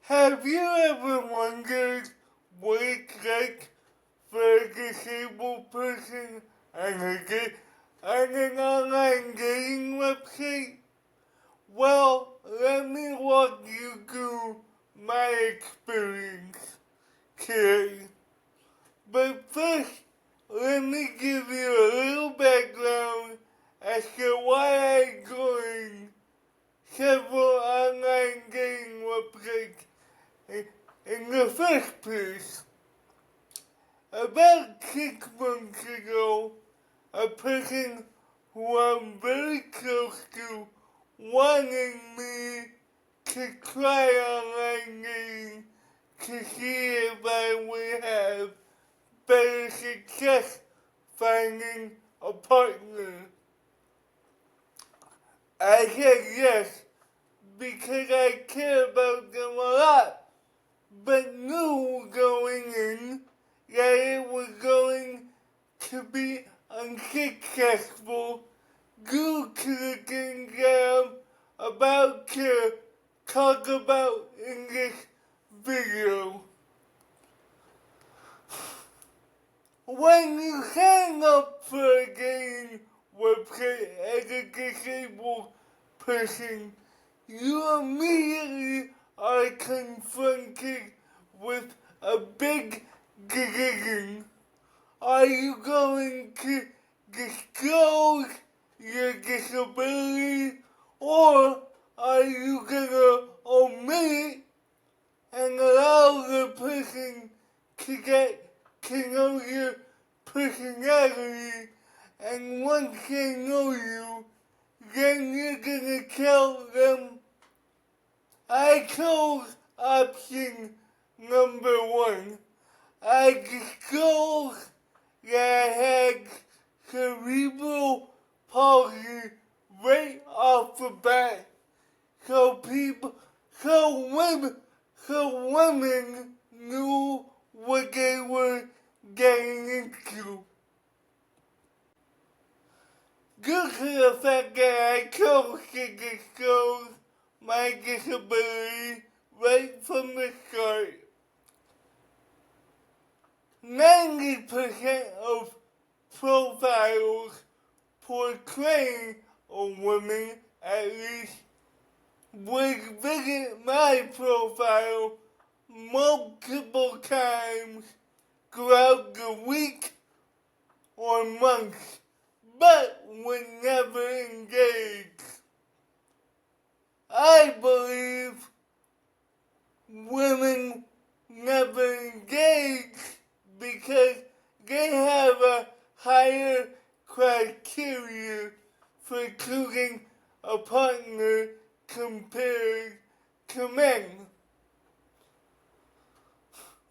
Have you ever wondered what it's like for a disabled person on an online dating website? Well, let me walk you through my experience today. But first, let me give you a little background as to why I joined several online dating websites in the first place. About 6 months ago, a person who I'm very close to wanted me to try online dating to see if I would have better success finding a partner. I said yes because I care about them a lot, but knew going in that it was going to be unsuccessful due to the things that I'm about to talk about in this video. When you sign up for a dating website as a disabled person, you immediately are confronted with a big decision. Are you going to disclose your disability, or are you gonna omit it and allow the person to get to know your personality, and once they know you, then you're gonna tell them? I chose option number one. I disclosed that I had cerebral palsy right off the bat, so women knew what they were getting into. Due to the fact that I chose to disclose my disability right from the start, 90% of profiles portraying a woman, at least, would visit my profile multiple times throughout the week or months, but would never engage. I believe women never engage because they have a higher criteria for choosing a partner compared to men.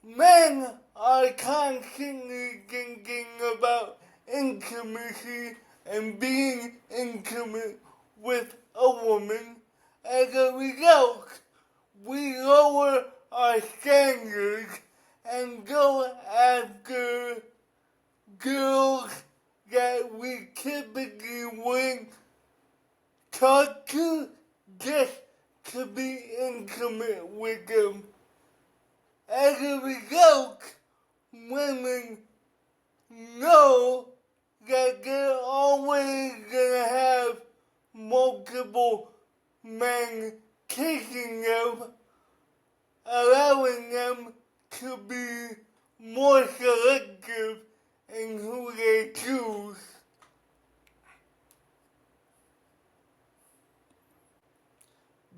Men are constantly thinking about intimacy and being intimate with a woman. As a result, we lower our standards and go after girls that we typically wouldn't talk to just to be intimate with them. As a result, women know that they're always gonna have multiple men chasing them, allowing them to be more selective in who they choose.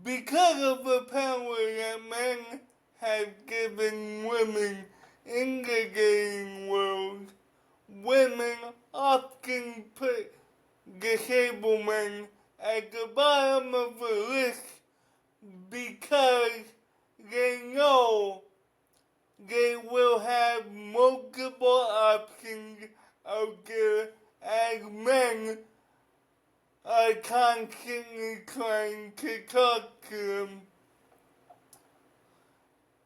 Because of the power that men have given women in the dating world, women often put disabled men at the bottom of the list because they know they will have multiple options out there, as men are constantly trying to talk to them.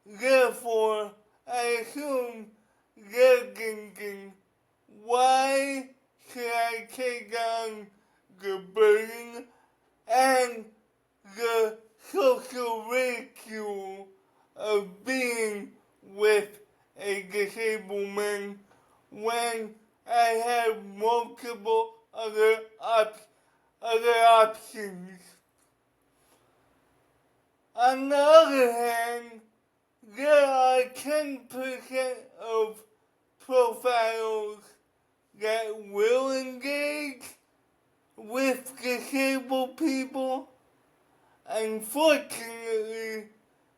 Therefore, I assume they're thinking, why should I take on the burden and the social ridicule of being with a disabled man when I have multiple other options. On the other hand, there are 10% of profiles that will engage with disabled people. Unfortunately,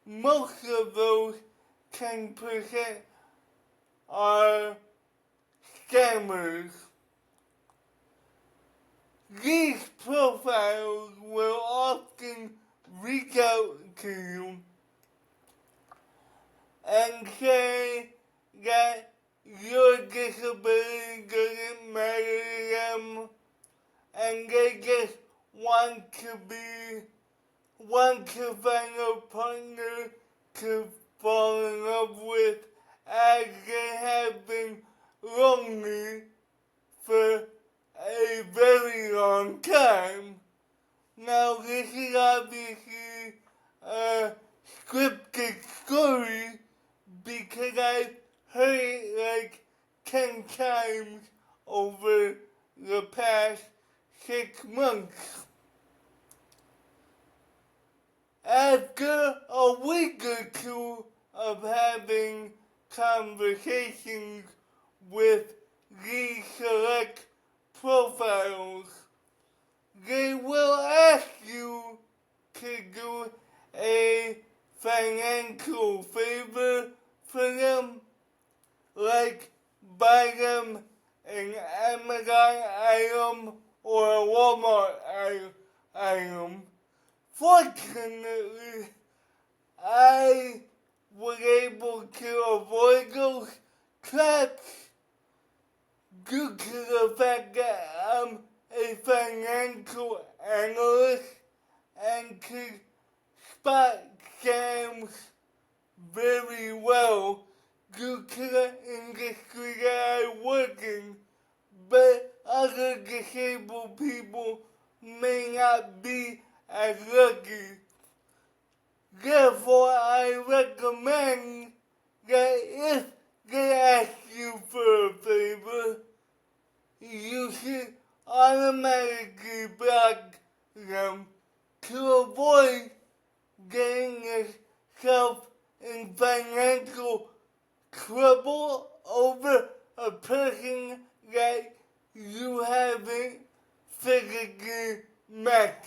most of those 10% are scammers. These profiles will often reach out to you and say that your disability doesn't matter to them, and they just want to find a partner to fall in love with, as they have been lonely for a very long time. Now, this is obviously a scripted story because I've heard it like 10 times over the past 6 months. After a week or two of having conversations with these select profiles, they will ask you to do a financial favor for them, like buy them an Amazon item or a Walmart item. Fortunately, I was able to avoid those traps due to the fact that I'm a financial analyst and could spot scams very well due to the industry that I work in, but other disabled people may not be as lucky. Therefore, I recommend that if they ask you for a favor, you should automatically block them to avoid getting yourself in financial trouble over a person that you haven't physically met.